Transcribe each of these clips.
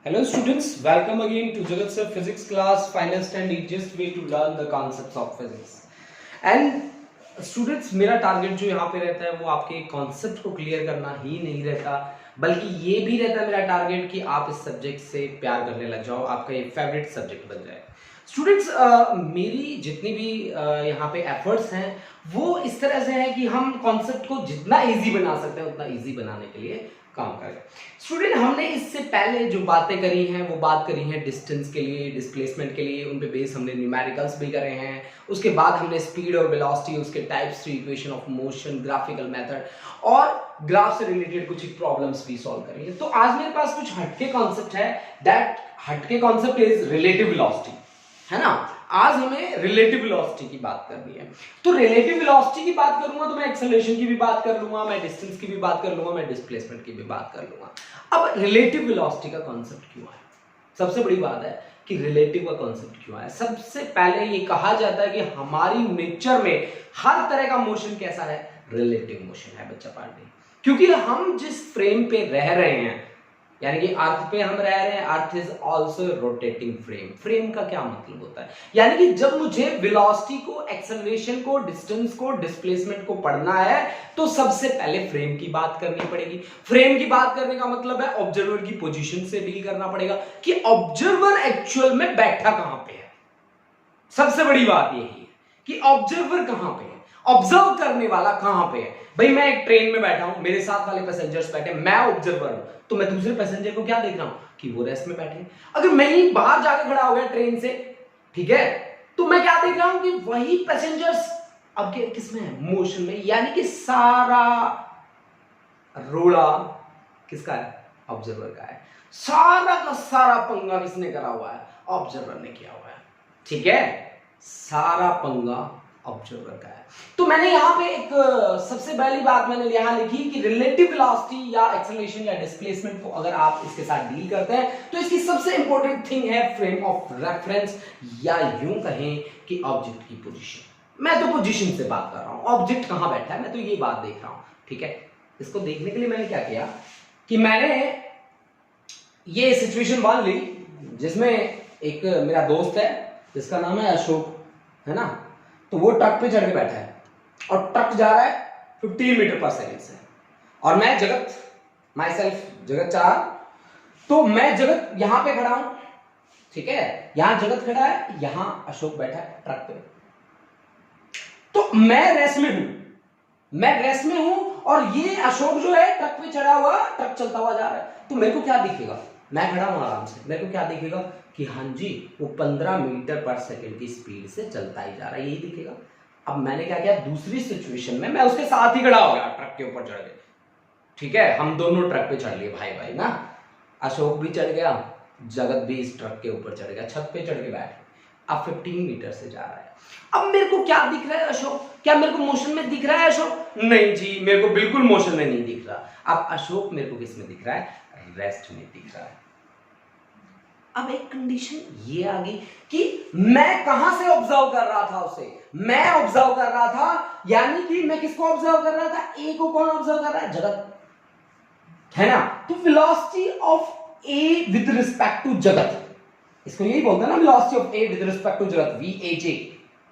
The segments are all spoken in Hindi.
Hello students, welcome again to Jagat Sir Physics class, finest and easiest way to learn the concepts of physics. And students, मेरा टारगेट जो यहाँ पे रहता है वो आपके कॉन्सेप्ट को क्लियर करना ही नहीं रहता, बल्कि ये भी रहता है मेरा टारगेट कि आप इस सब्जेक्ट से प्यार करने लग जाओ, आपका ये फेवरेट सब्जेक्ट बन जाए। स्टूडेंट्स, मेरी जितनी भी यहाँ पे एफर्ट्स हैं वो इस तरह से है कि हम कॉन्सेप्ट को जितना इजी बना सकते हैं उतना इजी बनाने के लिए काम करें। स्टूडेंट, हमने इससे पहले जो बातें करी हैं वो बात करी हैं डिस्टेंस के लिए, डिस्प्लेसमेंट के लिए, उन पे बेस हमने न्यूमेरिकल्स भी करे हैं। उसके बाद हमने स्पीड और वेलोसिटी, उसके types, equation of motion, graphical method और ग्राफ से रिलेटेड कुछ प्रॉब्लम्स भी सॉल्व करी है। तो आज मेरे पास कुछ हटके कॉन्सेप्ट है। दैट हटके कॉन्सेप्ट इज रिलेटिव वेलोसिटी, है ना। आज हमें रिलेटिव वेलोसिटी की बात करनी है। तो रिलेटिव वेलोसिटी की बात करूंगा तो मैं एक्सेलरेशन की भी बात कर लूंगा, मैं डिस्टेंस की भी बात कर लूंगा, मैं डिस्प्लेसमेंट की भी बात कर लूंगा। अब रिलेटिव वेलोसिटी का कॉन्सेप्ट क्यों है? सबसे बड़ी बात है कि रिलेटिव का कॉन्सेप्ट क्यों है। सबसे पहले ये कहा जाता है कि हमारी नेचर में हर तरह का मोशन कैसा है? रिलेटिव मोशन है बच्चा पार्टी। क्योंकि हम जिस फ्रेम पे रह रहे हैं, यानी कि अर्थ पे हम रह रहे हैं, earth is also rotating frame. Frame का क्या मतलब होता है? यानी कि जब मुझे वेलोसिटी को, एक्सेलरेशन को, डिस्टेंस को, डिस्प्लेसमेंट को पढ़ना है तो सबसे पहले फ्रेम की बात करनी पड़ेगी। फ्रेम की बात करने का मतलब है ऑब्जर्वर की पोजीशन से डील करना पड़ेगा कि ऑब्जर्वर एक्चुअल में बैठा कहां पे है। सबसे बड़ी बात यही है कि ऑब्जर्वर कहां पे है, ऑब्जर्व करने वाला कहां पे है। भाई मैं एक ट्रेन में बैठा हूं, मेरे साथ वाले पैसेंजर्स बैठे, मैं ऑब्जर्वर हूं, तो मैं दूसरे पैसेंजर को क्या देख रहा हूं कि वो रेस्ट में बैठे। अगर मैं ही बाहर जाके खड़ा हो गया ट्रेन से, ठीक है, तो मैं क्या देख रहा हूं कि वही पैसेंजर्स अब किसमें है? मोशन में। यानी कि सारा रोड़ा किसका है? ऑब्जर्वर का है। सारा का सारा पंगा किसने करा हुआ है? ऑब्जर्वर ने किया हुआ है, ठीक है। सारा पंगा ऑब्जर्वर का है। तो मैंने यहां पे एक सबसे पहली बात मैंने यहां लिखी कि रिलेटिव वेलोसिटी या एक्सेलरेशन या डिस्प्लेसमेंट को अगर आप इसके साथ डील करते हैं तो इसकी सबसे इंपॉर्टेंट थिंग है फ्रेम ऑफ रेफरेंस, या यूं कहें कि ऑब्जेक्ट की पोजीशन। मैं तो पोजीशन से बात कर रहा हूं, ऑब्जेक्ट कहां बैठा है मैं तो ये बात देख रहा हूं, ठीक है। इसको देखने के लिए मैंने क्या किया कि मैंने ये सिचुएशन मान ली जिसमें एक मेरा दोस्त है जिसका नाम है अशोक, है ना। तो वो ट्रक पे चढ़ के बैठा है और ट्रक जा रहा है 15 मीटर पर सेकंड से, और मैं जगत, माई सेल्फ जगत 4, तो मैं जगत यहां पे खड़ा हूं, ठीक है। यहां जगत खड़ा है, यहां अशोक बैठा है ट्रक पे। तो मैं रेस में हूं और ये अशोक जो है ट्रक पे चढ़ा हुआ, ट्रक चलता हुआ जा रहा है। तो मेरे को क्या दिखेगा? मैं खड़ा हूं आराम से, मेरे को क्या दिखेगा कि हाँ जी वो 15 मीटर पर सेकंड की स्पीड से चलता ही जा रहा है, यही दिखेगा। अब मैंने क्या किया, दूसरी सिचुएशन में मैं उसके साथ ही खड़ा हो गया ट्रक के ऊपर चढ़ के, ठीक है। हम दोनों ट्रक पे चढ़ लिए भाई भाई ना। अशोक भी चढ़ गया, जगत भी इस ट्रक के ऊपर चढ़ गया, छत पे चढ़ के बैठ। अब 15 मीटर से जा रहा है। अब मेरे को क्या दिख रहा है? अशोक। क्या मेरे को मोशन में दिख रहा है अशोक? नहीं जी, मेरे को बिल्कुल मोशन में नहीं दिख रहा। अब अशोक मेरे को किस में दिख रहा है? रेस्ट में दिख रहा है। अब एक कंडीशन ये आ गई कि मैं कहां से ऑब्जर्व कर रहा था उसे? मैं ऑब्जर्व कर रहा था, यानी कि मैं किसको ऑब्जर्व कर रहा था? ए को। कौन ऑब्जर्व कर रहा है? जगत, है ना। तो velocity of A with respect to Jagat, इसको यही बोलते हैं ना, velocity of A with respect to Jagat, VAJ।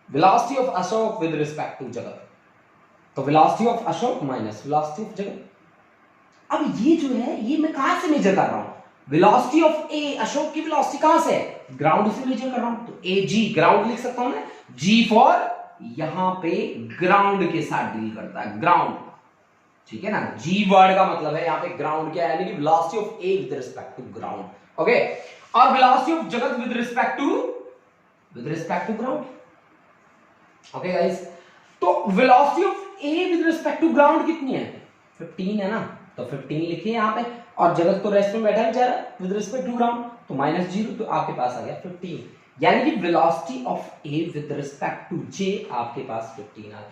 Velocity of Ashok with respect to Jagat, तो velocity of Ashok minus velocity of Jagat. अब ये जो है ये मैं कहां से मेजर कर रहा हूं? वेलोसिटी ऑफ ए, अशोक की वेलोसिटी कहां से है? ग्राउंड से मेजर कर रहा हूं, तो AG ग्राउंड लिख सकता हूं मैं। G फॉर यहां पे ग्राउंड के साथ डील करता है, ग्राउंड, ठीक है ना। G वर्ड का मतलब है यहां पे ग्राउंड क्या है, यानी कि velocity of A with respect to ground, okay. और velocity of Jagat with respect to ground, okay guys. तो velocity of A with respect to ground कितनी है? 15 है ना, तो 15 लिखिए यहां पे। और जगत तो रेस्ट में बैठा है बेचारा विद रिस्पेक्ट टू ग्राउंड, तो -0, तो आपके पास आ गया 15। यानी कि velocity of A with respect to J आपके पास 15 आ गया।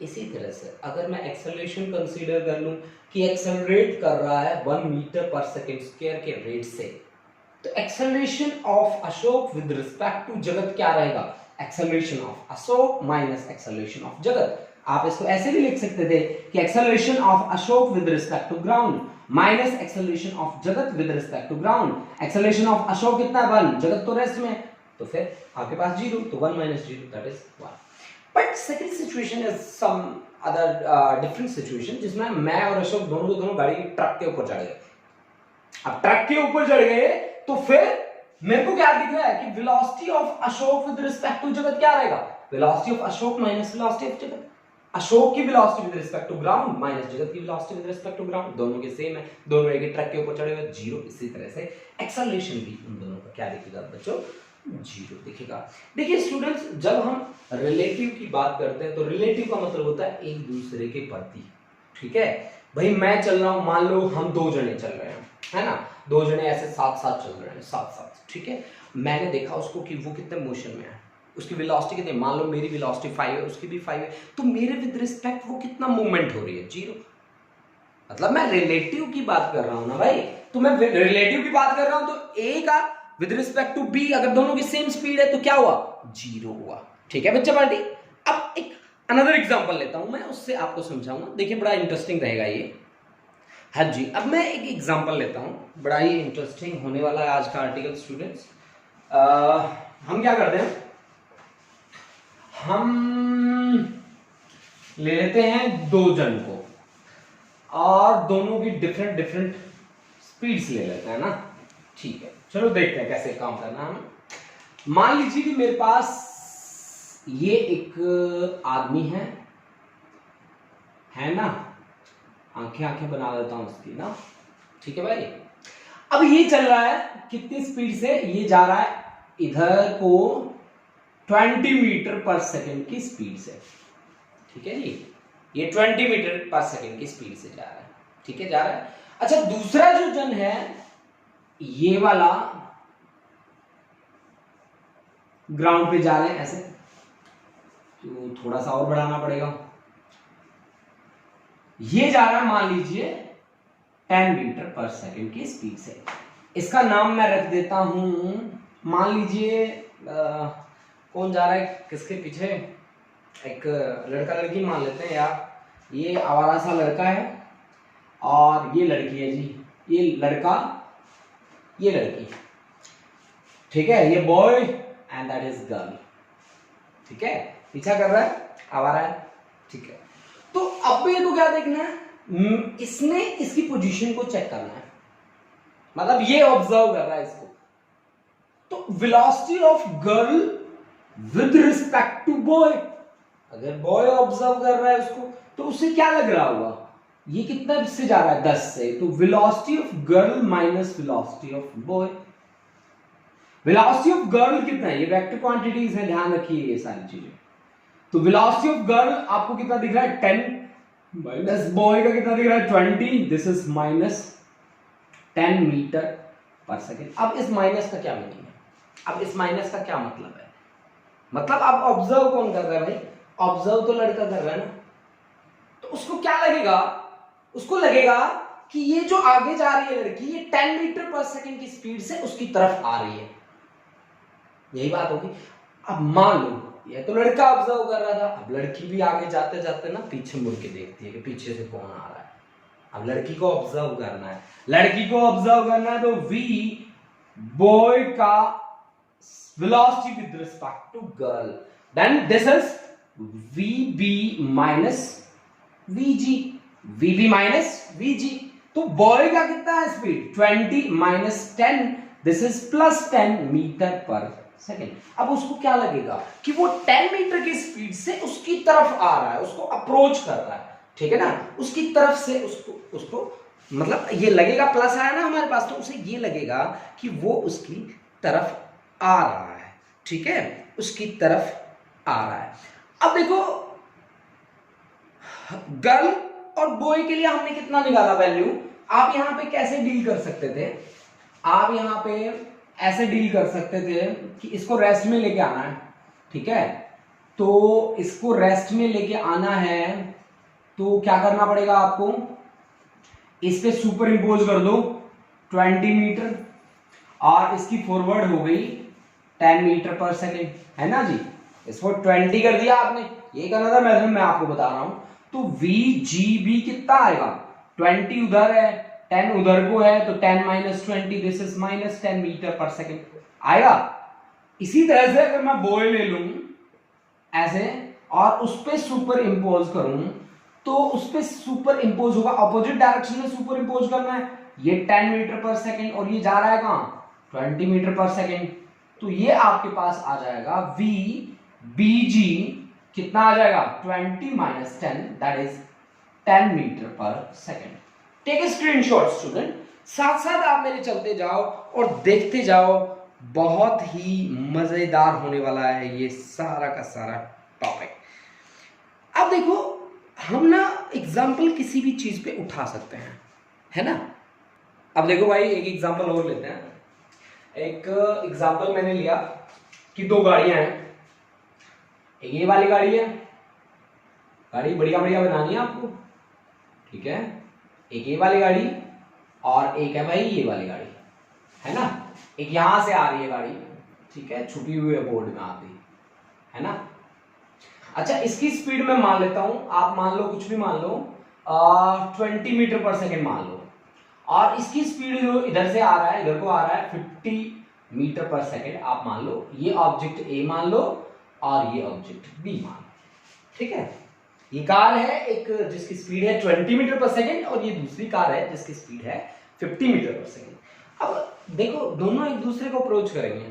इसी तरह से अगर मैं एक्सेलरेशन कंसीडर कर लूं कि एक्सेलरेट कर रहा है 1 मीटर पर सेकंड स्क्वायर के रेट से, तो acceleration of Ashok with respect to Jagat क्या रहेगा? Acceleration of Ashok minus acceleration of Jagat. आप इसको ऐसे भी लिख सकते थे कि acceleration of Ashok with respect to ground minus acceleration of Jagat with respect to ground. Acceleration of Ashok कितना है 1, जगत तो रेस्ट में, तो फिर आपके पास 0, तो 1 minus 0 that is 1। But second situation is some other different situation, जिसमें मैं और अशोक दोनों गाड़ी की ट्रक के ऊपर चढ़ गए। अब ट्रक के ऊपर चढ़ गए तो फिर मेरे को क्या दिख रहा है कि velocity of Ashok with respect to Jagat क्या रहेगा, velocity of Ashok minus velocity of Jagat. Ashok की velocity with respect to ground minus Jagat की velocity with respect to ground, दोनों के सेम है, दोनों एक ट्रक के ऊपर चढ़े हुए 0। इसी तरह से एक्सेलरेशन भी उन दोनों का क्या दिखेगा बच्चों, 0 दिखेगा। देखिए स्टूडेंट्स, जब हम रिलेटिव की बात करते हैं तो रिलेटिव का मतलब होता है एक दूसरे के प्रति, ठीक है भाई। मैं चल रहा हूं, मान लो हम 2 जने चल रहे हैं, है ना, 2 जने ऐसे साथ साथ चल रहे हैं, साथ साथ, ठीक है। मैंने देखा उसको कि वो कितने मोशन में है, उसकी वेलोसिटी कितनी, मान लो मेरी वेलोसिटी 5 है, उसकी भी 5 है, तो मेरे विद रिस्पेक्ट वो कितना मूवमेंट हो रही है, 0। मतलब मैं रिलेटिव की बात कर रहा हूं ना भाई, तो मैं रिलेटिव की बात कर रहा हूं, तो ए का विद रिस्पेक्ट टू बी अगर दोनों की सेम स्पीड है तो क्या हुआ, 0 हुआ, ठीक है बच्चा पार्टी। अब एक अनदर एग्जांपल लेता हूं मैं, उससे आपको समझाऊंगा, देखिए बड़ा इंटरेस्टिंग रहेगा ये। हाँ जी, अब मैं एक एग्जांपल लेता हूं, बड़ा ही इंटरेस्टिंग होने वाला है आज का आर्टिकल स्टूडेंट्स। हम क्या करते हैं, हम ले लेते हैं 2 जन को और दोनों की डिफरेंट डिफरेंट स्पीड्स ले लेते हैं ना, ठीक है। चलो देखते हैं कैसे काम करना है। मान लीजिए कि मेरे पास ये एक आदमी है ना, आंखें बना देता हूं इसकी ना, ठीक है भाई। अब ये चल रहा है कितनी स्पीड से, ये जा रहा है इधर को 20 मीटर पर सेकंड की स्पीड से, ठीक है जी, ये 20 मीटर पर सेकंड की स्पीड से जा रहा है, ठीक है, जा रहा है। अच्छा, दूसरा जो जन है ये वाला ग्राउंड पे जा रहे हैं ऐसे, तो थोड़ा सा और बढ़ाना पड़ेगा, ये जा रहा है मान लीजिए 10 मीटर पर सेकंड की स्पीड से। इसका नाम मैं रख देता हूं, मान लीजिए कौन जा रहा है किसके पीछे, एक लड़का लड़की मान लेते हैं यार, ये आवारा सा लड़का है और ये लड़की है जी, ये लड़का ये लड़की, ठीक है, ये boy and that is girl, ठीक है, पीछा कर रहा है, आवारा है, ठीक है। तो अब ये तो क्या देखना है, इसने इसकी पोजीशन को चेक करना है, मतलब ये ऑब्जर्व कर रहा है इसको, तो velocity of girl with respect to boy, अगर बॉय ऑब्जर्व कर रहा है उसको तो उसे क्या लग रहा होगा, ये कितना से जा रहा है 10 से, तो velocity of girl minus velocity of boy. Velocity of girl कितना है, ये वेक्टर क्वांटिटीज है, ध्यान रखिए ये सारी चीजें। तो वेलोसिटी ऑफ गर्ल आपको कितना दिख रहा है 10 माइनस बॉय का कितना दिख रहा है 20, this is minus 10 metre per second. अब इस माइनस का क्या मीनिंग है, अब इस माइनस का क्या मतलब है, मतलब अब ऑब्जर्व कौन कर रहा है भाई, ऑब्जर्व तो लड़का कर रहा है ना, तो उसको क्या लगेगा, उसको लगेगा कि ये जो आगे जा रही है लड़की, ये 10 मीटर पर सेकेंड की स्पीड से उसकी तरफ आ रही है, यही बात होगी। अब मान लो ये तो लड़का ऑब्जर्व कर रहा था, अब लड़की भी आगे जाते जाते ना पीछे मुड़ के देखती है कि पीछे से कौन आ रहा है। अब लड़की को ऑब्जर्व करना है, लड़की को ऑब्जर्व करना है, तो v बॉय का velocity with respect to girl, then this is vb minus vg, vb minus vg। तो बॉय का कितना है speed 20 minus 10, this is plus 10 metre per second. अब उसको क्या लगेगा कि वो 10 मीटर की स्पीड से उसकी तरफ आ रहा है, उसको अप्रोच कर रहा है, ठीक है ना, उसकी तरफ से उसको मतलब ये लगेगा, प्लस आया ना हमारे पास, तो उसे ये लगेगा कि वो उसकी तरफ आ रहा है, ठीक है, उसकी तरफ आ रहा है। अब देखो गर्ल और बॉय के लिए हमने कितना निकाला वैल्यू, आप यहां पे कैसे डील कर सकते थे, आप यहां पे ऐसे डील कर सकते थे कि इसको रेस्ट में लेके आना है, ठीक है, तो इसको रेस्ट में लेके आना है तो क्या करना पड़ेगा आपको, इस पे सुपर इंपोज कर दो 20 मीटर और इसकी फॉरवर्ड हो गई 10 मीटर पर सेकेंड, है ना जी, इसको 20 कर दिया आपने, ये करना था मेथड, मैं आपको बता रहा हूं। तो VGB कितना आएगा, 20 उधर है 10 उधर को है, तो 10 minus 20 this is minus 10 metre per second आएगा। इसी तरह से अगर मैं बॉय ले लूं ऐसे और उस पर सुपर इंपोज करूं, तो उस पर सुपर इंपोज होगा, अपोजिट डायरेक्शन में सुपर इंपोज करना है। ये 10 मीटर पर सेकेंड और ये जा रहा है कहां, 20 मीटर पर सेकेंड। तो ये आपके पास आ जाएगा VBG कितना आ जाएगा, 20 minus 10 that is 10 metre per second. Take a screenshot student, साथ साथ आप मेरे चलते जाओ और देखते जाओ, बहुत ही मजेदार होने वाला है ये सारा का सारा टॉपिक। अब देखो, हम ना एग्जाम्पल किसी भी चीज पे उठा सकते हैं, है ना। अब देखो भाई, एक एग्जाम्पल और लेते हैं। एक एग्जाम्पल मैंने लिया कि दो गाड़ियां हैं, एक ये वाली गाड़ी है, गाड़ी बढ़िया बढ़िया बनानी है आपको, ठीक है। एक ये वाली गाड़ी और एक है भाई ये वाली गाड़ी, है ना। एक यहां से आ रही है गाड़ी, ठीक है, छुपी हुई है बोर्ड में आती है ना। अच्छा, इसकी स्पीड मैं मान लेता हूं, आप मान लो कुछ भी मान लो, 20 मीटर पर सेकेंड मान लो, और इसकी स्पीड जो इधर से आ रहा है, इधर को आ रहा है 50 मीटर पर सेकेंड, आप मान लो। ये ऑब्जेक्ट ए मान लो और ये ऑब्जेक्ट बी मान लो, ठीक है। ये कार है एक जिसकी स्पीड है 20 मीटर पर सेकेंड, और ये दूसरी कार है जिसकी स्पीड है 50 मीटर पर सेकेंड। अब देखो, दोनों एक दूसरे को अप्रोच करेंगे,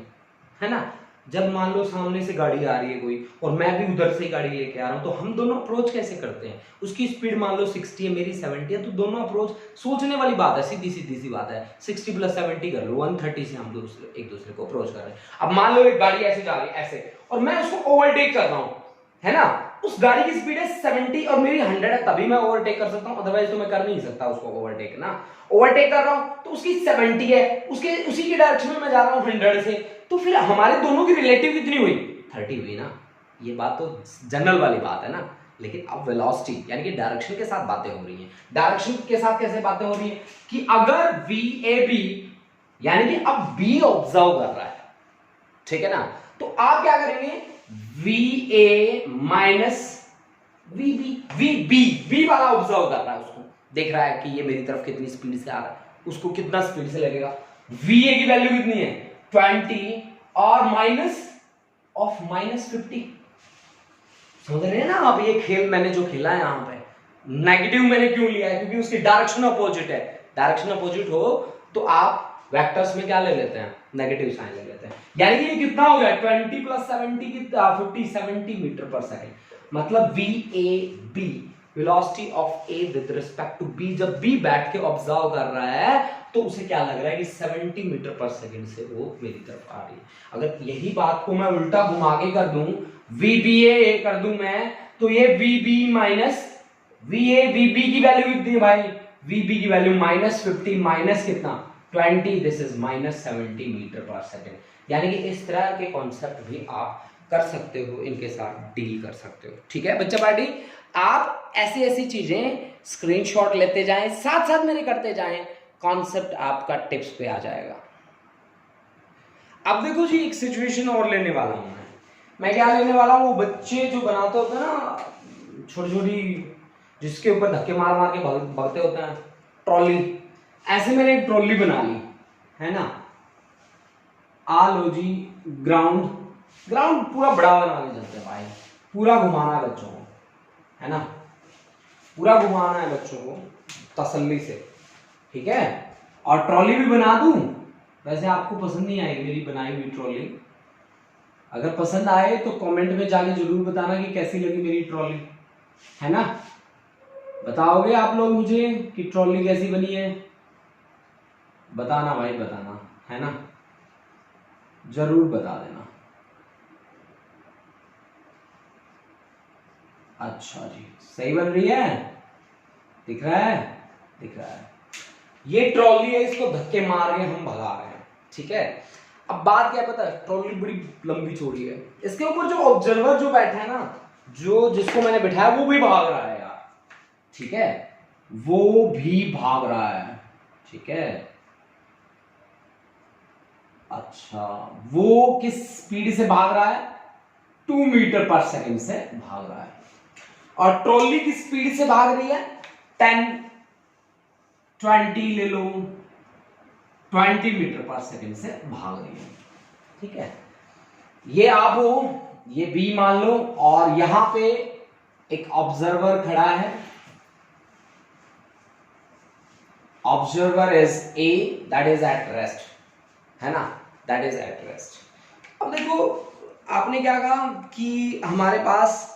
है ना। जब मान लो सामने से गाड़ी आ रही है कोई और मैं भी उधर से गाड़ी लेके आ रहा हूं, तो हम दोनों अप्रोच कैसे करते हैं। उसकी स्पीड मान लो 60 है, मेरी 70 है, तो दोनों अप्रोच सोचने वाली बात है, सीधी सीधी सी बात है। 60 प्लस 70 कर लो, 130 से हम एक दूसरे को अप्रोच कर रहे हैं। अब मान लो एक गाड़ी ऐसे जा रही है ऐसे, और मैं उसको ओवरटेक कर रहा हूं, है ना। उस गाड़ी की स्पीड है 70 और मेरी 100 है, तभी मैं ओवरटेक कर सकता हूं, अदरवाइज तो मैं कर नहीं सकता उसको ओवरटेक ना। ओवरटेक कर रहा हूं तो उसकी 70 है, उसके उसी की डायरेक्शन में मैं जा रहा हूं 100 से, तो फिर हमारे दोनों की रिलेटिव कितनी हुई, 30 हुई ना। ये बात तो जनरल वाली बात है ना। लेकिन अब वेलोसिटी यानी कि डायरेक्शन के साथ बातें हो रही हैं। डायरेक्शन के साथ कैसे बातें हो रही हैं कि अगर VAB यानी कि अब B ऑब्जर्व कर रहा है, ठीक है ना, तो आप क्या करेंगे, VA माइनस VB वाला ऑब्जर्व कर रहा है, उसको देख रहा है कि ये मेरी तरफ कितनी स्पीड से आ रहा है, उसको कितना स्पीड से लगेगा। VA की वैल्यू कितनी है 20 और -50। समझ रहे हैं ना आप, ये खेल मैंने जो खेला है यहां पे, नेगेटिव मैंने क्यों लिया है, क्योंकि उसकी डायरेक्शन अपोजिट है। डायरेक्शन अपोजिट हो तो आप वेक्टर्स में क्या ले लेते हैं, नेगेटिव साइन ले लेते हैं। यानी कि ये कितना हो गया 20 प्लस 70 की 50 70 मीटर पर सेकेंड, मतलब VAB velocity of A with respect to B, जब B बैठ के ऑब्जर्व कर रहा है तो उसे क्या लग रहा है कि 70 मीटर पर सेकेंड से वो मेरी तरफ आ रही है। अगर यही बात को मैं उल्टा घुमा के कर दूं, VBA कर दूं मैं, तो ये VB माइनस VA, VB की वैल्यू कितनी है भाई, VB की वैल्यू -50 माइनस कितना 20, this is -70 metre per second. यानी कि इस तरह के कॉन्सेप्ट भी आप कर सकते हो, इनके साथ डील कर सकते हो, ठीक है बच्चा पार्टी। आप ऐसी ऐसी चीजें स्क्रीनशॉट लेते जाएं, साथ साथ मेरे करते जाएं, कॉन्सेप्ट आपका टिप्स पे आ जाएगा। अब देखो जी, एक सिचुएशन और लेने वाला हूं मैं क्या लेने वाला हूं, वो बच्चे जो बनाते होते हैं ना छोटी छोटी, जिसके ऊपर धक्के मार मार के भागते होते हैं, ट्रॉली। ऐसे मैंने एक ट्रॉली बना ली, है ना। आ लो जी, ग्राउंड पूरा बड़ा बनाने चलते हैं भाई, पूरा घुमाना है बच्चों को, है ना, पूरा घुमाना है बच्चों को तसल्ली से, ठीक है। और ट्रॉली भी बना दूं, वैसे आपको पसंद नहीं आएगी मेरी बनाई हुई ट्रॉली। अगर पसंद आए तो कमेंट में जाके जरूर बताना कि कैसी लगी मेरी ट्रॉली, है ना। बताओगे आप लोग मुझे कि ट्रॉली कैसी बनी है, बताना भाई, बताना, है ना, जरूर बता देना। अच्छा जी, सही बन रही है, दिख रहा है, दिख रहा है। ये ट्रॉली है, इसको धक्के मार के हम भगा रहे हैं, ठीक है। अब बात क्या पता है, ट्रॉली बड़ी लंबी चौड़ी है, इसके ऊपर जो ऑब्जर्वर जो बैठा है ना, जो जिसको मैंने बिठाया वो भी भाग रहा है यार, ठीक है, वो भी भाग रहा है, ठीक है। अच्छा, वो किस स्पीड से भाग रहा है, 2 मीटर पर सेकंड से भाग रहा है, और ट्रॉली की स्पीड से भाग रही है 10 20 ले लो 20 मीटर पर सेकंड से भाग रही है। ठीक है, ये आप हो, ये बी मान लो, और यहां पे एक ऑब्जर्वर खड़ा है, observer is a, that is at rest, है ना, दैट इज एट रेस्ट। अब देखो आपने क्या कहा कि हमारे पास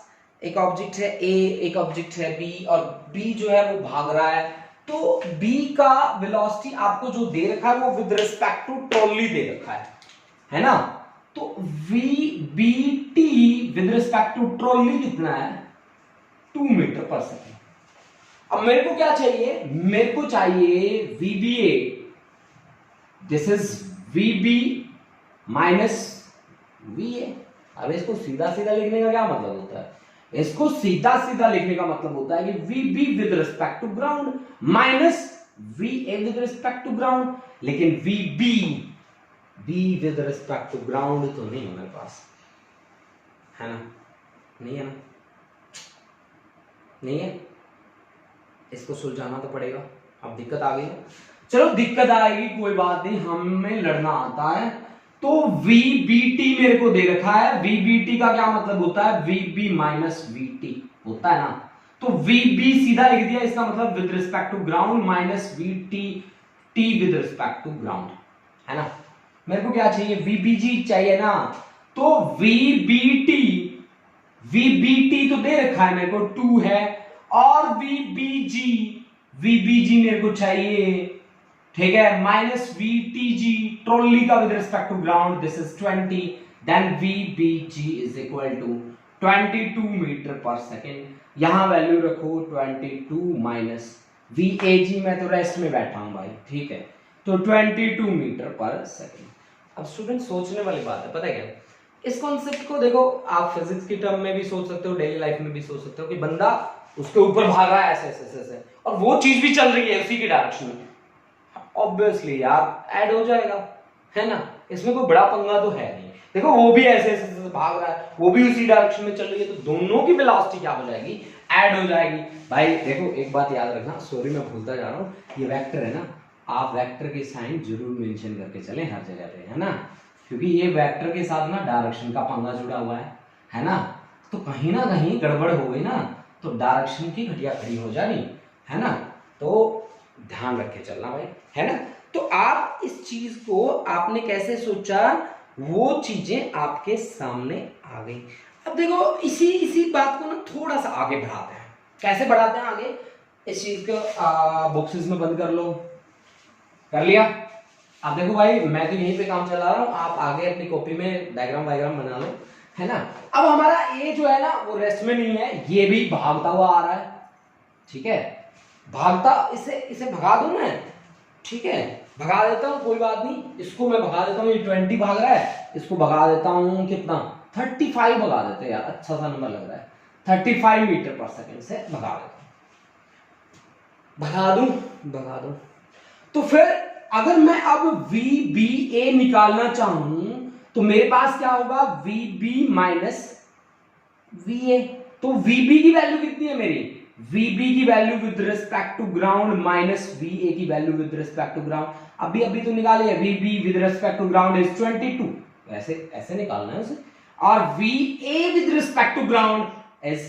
एक ऑब्जेक्ट है ए, एक ऑब्जेक्ट है बी, और बी जो है वो भाग रहा है, तो बी का वेलोसिटी आपको जो दे रखा है वो विद रिस्पेक्ट टू ट्रॉली दे रखा है ना, तो V B T with respect to trolley कितना है 2 मीटर पर सेकेंड। अब मेरे को क्या चाहिए, मेरे को चाहिए VBA, this is VB minus VA। अब इसको सीधा सीधा लिखने का क्या मतलब होता है, इसको सीधा सीधा लिखने का मतलब होता है कि VB with respect to ground minus VA with respect to ground, लेकिन VB with respect to ground तो नहीं है मेरे पास, है ना, नहीं है ना, नहीं है, इसको सुलझाना तो पड़ेगा। अब दिक्कत आ गई, चलो दिक्कत आएगी कोई बात नहीं, हमें लड़ना आता है। तो VBT मेरे को दे रखा है, VBT का क्या मतलब होता है, VB माइनस VT होता है ना, तो VB सीधा लिख दिया, इसका मतलब with respect to ground minus VT T with respect to ground, है ना। मेरे को क्या चाहिए, VBG चाहिए ना, तो VBT तो दे रखा है मेरे को 2 है, और VBG मेरे को चाहिए, ठीक है, माइनस VTG ट्रॉली का with respect to ground, this is 20, then VBG is equal to 22 metre per second. यहां वैल्यू रखो 22 माइनस VAG, मैं तो रेस्ट में बैठा हूं भाई, ठीक है, तो 22 मीटर पर सेकेंड। अब स्टूडेंट सोचने वाली बात है, पता है क्या, इस कॉन्सेप्ट को देखो आप फिजिक्स की टर्म में भी सोच सकते हो, डेली लाइफ में भी सोच सकते हो कि बंदा उसके ऊपर भाग रहा है ऐसे ऐसे ऐसे, और वो चीज भी चल रही है उसी की डायरेक्शन में, ऑब्वियसली यार ऐड हो जाएगा, है ना, इसमें कोई बड़ा पंगा तो है नहीं। देखो वो भी ऐसे ऐसे भाग रहा है, वो भी उसी डायरेक्शन में चल रही है, तो दोनों की वेलोसिटी क्या हो जाएगी, ऐड हो जाएगी। भाई देखो एक बात याद रखना, सॉरी मैं भूलता जा रहा हूँ, ये वेक्टर है ना, आप वेक्टर के साइन जरूर मेंशन करके चलें हर जगह पे, है ना, क्योंकि ये वेक्टर के साथ ना डायरेक्शन का पंगा जुड़ा हुआ है ना, तो कहीं ना कहीं गड़बड़ हो गई ना, तो डायरेक्शन की घटिया खड़ी हो जानी, है ना, तो ध्यान रख के चलना भाई, है ना। तो आप इस चीज को आपने कैसे सोचा, वो चीजें आपके सामने आ गई। अब देखो इसी बात को ना थोड़ा सा आगे बढ़ाते हैं, कैसे बढ़ाते हैं आगे, इस चीज को बॉक्सेस में बंद कर लो, कर लिया। अब देखो भाई मैं तो यहीं पे काम चला रहा हूं, आप आगे अपनी कॉपी में डायग्राम बना लो, है ना। अब हमारा ए जो है ना वो रेस्ट में नहीं है, ये भी भागता हुआ आ रहा है, ठीक है, भागता, इसे भगा दूं मैं, ठीक है, भगा देता हूं, कोई बात नहीं, इसको मैं भगा देता हूं, ये 20 भाग रहा है, इसको भगा देता हूं कितना 35 भगा देते हैं यार, अच्छा सा नंबर लग रहा है, 35 मीटर पर सेकेंड से भगा देता हूं, भगा दूं। तो फिर अगर मैं अब VBA निकालना चाहूं तो मेरे पास क्या होगा, VB माइनस VA, तो VB की वैल्यू कितनी है मेरी, VB की value with respect to ground minus VA की value with respect to ground, अभी तो निकाले है, VB with respect to ground is 22, ऐसे निकालना है उसे, और VA with respect to ground is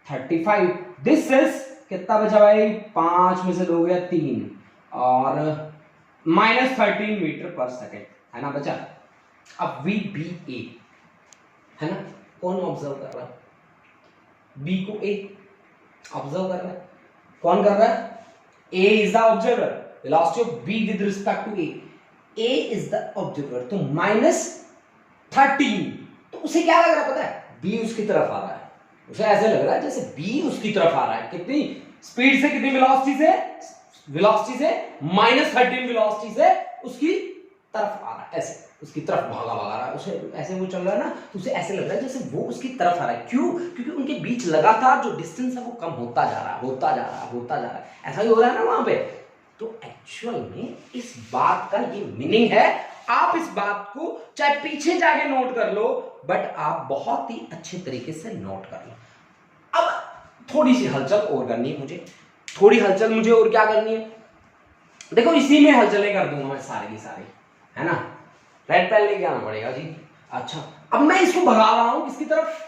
35, this is कितना बचा भाई, 5 में से 2 गया 3, और माइनस 13 मीटर पर सेकेंड, है ना बचा। अब VBA है ना, कौन ऑब्जर्व कर रहा है, B को A ऑब्जर्व कर रहा है, कौन कर रहा है, A is the observer, velocity of B with respect to A is the observer, तो माइनस 13, तो उसे क्या लग रहा है पता है, B उसकी तरफ आ रहा है, उसे ऐसे लग रहा है जैसे B उसकी तरफ आ रहा है, कितनी स्पीड से, कितनी वेलोसिटी से माइनस 13 वेलोसिटी से उसकी तरफ आ रहा है, ऐसे उसकी तरफ भागा रहा है, उसे ऐसे वो चल रहा है ना, तो उसे ऐसे लग रहा है जैसे वो उसकी तरफ आ रहा है, क्यों, क्योंकि उनके बीच लगातार जो डिस्टेंस है वो कम होता जा रहा है, ऐसा ही हो रहा है ना वहां पे। तो एक्चुअल में इस बात का ये मीनिंग है, आप इस बात को चाहे पीछे जाके नोट कर लो, बट आप बहुत ही अच्छे तरीके से नोट कर लो। अब थोड़ी सी हलचल और करनी है मुझे, थोड़ी हलचल मुझे और क्या करनी है, देखो इसी में हलचलें कर दूंगा मैं सारी की सारी, है ना। रेड पेन लेके आना पड़ेगा जी। अच्छा, अब मैं इसको भगा रहा हूं किसकी तरफ,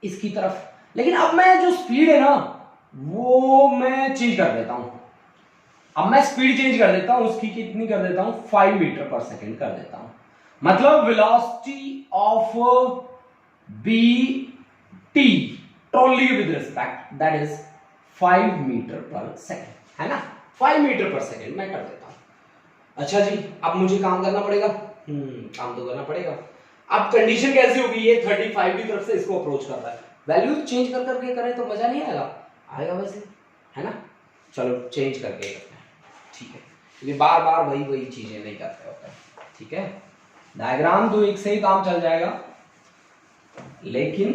इसकी तरफ, लेकिन अब मैं जो स्पीड है ना वो मैं चेंज कर देता हूं। अब मैं स्पीड चेंज कर देता हूं, उसकी कितनी कर देता हूं, 5 मीटर पर सेकेंड कर देता हूं। मतलब velocity of B T trolley with respect that is 5 metre per second, है ना। 5 मीटर पर सेकेंड मैं कर देता हूं। अच्छा जी, अब मुझे काम करना पड़ेगा, काम तो करना पड़ेगा। अब कंडीशन कैसी होगी, ये 35 की तरफ से इसको अप्रोच कर रहा है, वैल्यू चेंज कर करके करें तो मजा नहीं आएगा, आएगा वैसे, है ना। चलो चेंज करके करते हैं, ठीक है, क्योंकि बार बार वही चीजें नहीं करते होते, ठीक है। डायग्राम तो एक से ही काम चल जाएगा, लेकिन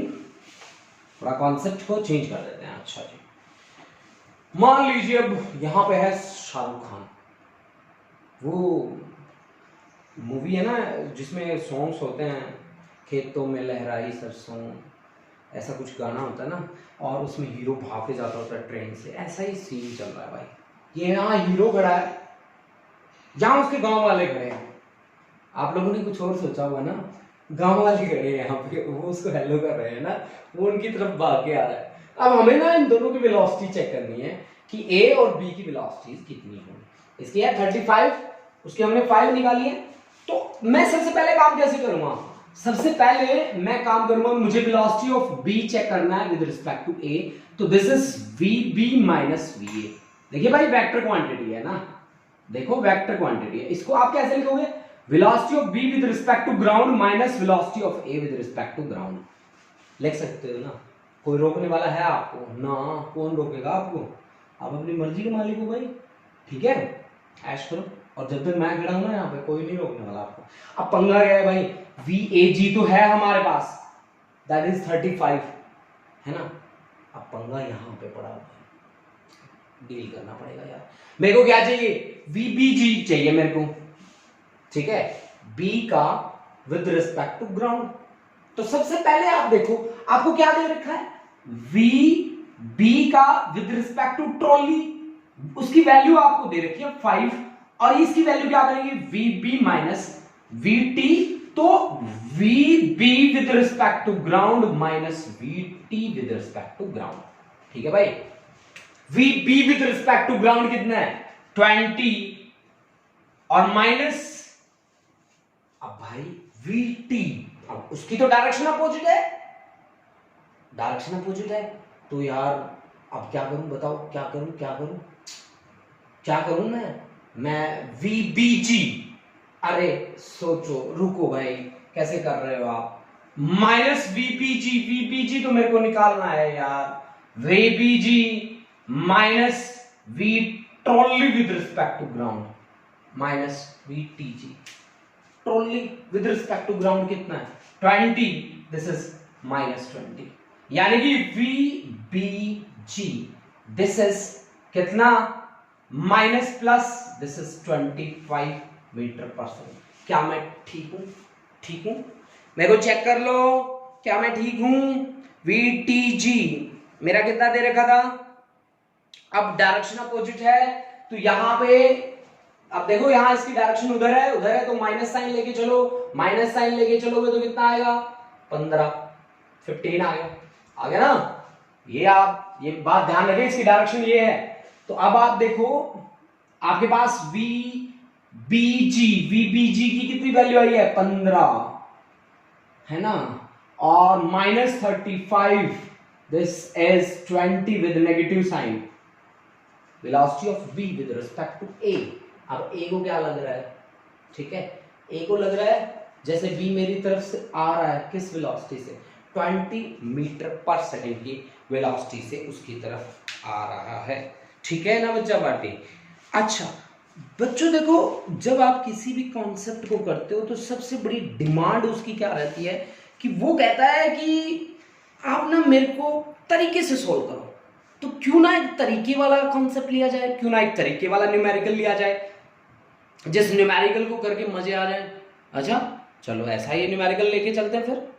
थोड़ा कॉन्सेप्ट को चेंज कर देते हैं। अच्छा जी, मान लीजिए अब यहां पे है शाहरुख खान, वो मूवी है ना जिसमें सॉन्ग्स होते हैं, खेतों में लहराई सरसों, ऐसा कुछ गाना होता है ना, और उसमें हीरो भाग के जाता होता है ट्रेन से, ऐसा ही सीन चल रहा है भाई। ये यहाँ हीरो खड़ा है, जहां उसके गांव वाले खड़े हैं। आप लोगों ने कुछ और सोचा हुआ ना, गांव वाले खड़े हैं यहाँ पे, वो उसको हेलो कर रहे हैं ना, वो उनकी तरफ भाग के आ रहा है। अब हमें ना इन दोनों की वेलोसिटी चेक करनी है कि ए और बी की वेलोसिटीज कितनी होंगी। इसकी है 35, उसकी हमने 5 निकाली है। तो मैं सबसे पहले काम कैसे करूंगा, सबसे पहले मैं काम करूंगा, मुझे वेलोसिटी ऑफ बी चेक करना है विद रिस्पेक्ट टू ए, तो this is V B minus V A. देखिए भाई वेक्टर क्वांटिटी है ना, देखो वेक्टर क्वांटिटी है, इसको आप कैसे लिखोगे, velocity of B with respect to ground minus velocity of A with respect to ground, लिख सकते हो ना। कोई रोकने वाला है आपको ना, कौन रोकेगा आपको, आप अपनी मर्जी के मालिक हो भाई, ठीक है, ऐश करो। और जब तक मैं खड़ा हूं ना यहाँ पे, कोई नहीं रोकने वाला आपको। अब पंगा क्या है भाई, वी ए जी तो है हमारे पास, दैट इज 35, है ना। अब पंगा यहाँ पे पड़ा, डील करना पड़ेगा यार। मेरे को क्या चाहिए, वी बी जी चाहिए मेरे को, ठीक है, बी का विद रिस्पेक्ट टू ग्राउंड। तो सबसे पहले आप देखो, आपको क्या दे रखा है, वी बी का विद रिस्पेक्ट टू ट्रॉली, उसकी वैल्यू आपको दे रखी है 5, और इसकी वैल्यू क्या करेंगे, V B minus V T, तो V B with respect to ground minus V T with respect to ground, ठीक है भाई। V B with respect to ground कितना है 20, और माइनस, अब भाई वी टी, अब उसकी तो डायरेक्शन अपोजिट है, डायरेक्शन अपोजिट है, तो यार अब क्या करूं बताओ, क्या करूं क्या करूं मैं वी बी जी, अरे सोचो, रुको भाई, कैसे कर रहे हो आप, माइनस वी बी जी तो मेरे को निकालना है यार, V B G minus V trolley with respect to ground minus V T G, trolley with respect to ground कितना है 20, दिस इज माइनस 20, यानी कि V B G this is कितना minus plus, this is 25 meter per second. क्या मैं ठीक हूं, मेरे को चेक कर लो, क्या मैं ठीक हूं। वी टी जी मेरा कितना दे रखा था, अब डायरेक्शन अपोजिट है, तो यहां पे अब देखो, यहां इसकी डायरेक्शन उधर है तो माइनस साइन लेके चलो, माइनस साइन लेके चलोगे तो कितना आएगा 15 आ गया ना। ये आप ये बात ध्यान रखें, इसकी डायरेक्शन ये है। तो अब आप देखो, आपके पास वी बी जी की कितनी वैल्यू आई है 15, है ना, और minus 35, this is 20 with negative sign, velocity of B with respect to A. अब ए को क्या लग रहा है, ठीक है, ए को लग रहा है जैसे बी मेरी तरफ से आ रहा है, किस वेलोसिटी से 20 मीटर पर सेकेंड की वेलोसिटी से उसकी तरफ आ रहा है, ठीक है ना बच्चा बाटी। अच्छा बच्चों देखो, जब आप किसी भी कॉन्सेप्ट को करते हो तो सबसे बड़ी डिमांड उसकी क्या रहती है कि वो कहता है कि आप ना मेरे को तरीके से सोल्व करो, तो क्यों ना एक तरीके वाला कॉन्सेप्ट लिया जाए, क्यों ना एक तरीके वाला न्यूमेरिकल लिया जाए, जिस न्यूमेरिकल को करके मजे आ जाए, अच्छा चलो ऐसा ही न्यूमेरिकल लेके चलते हैं फिर।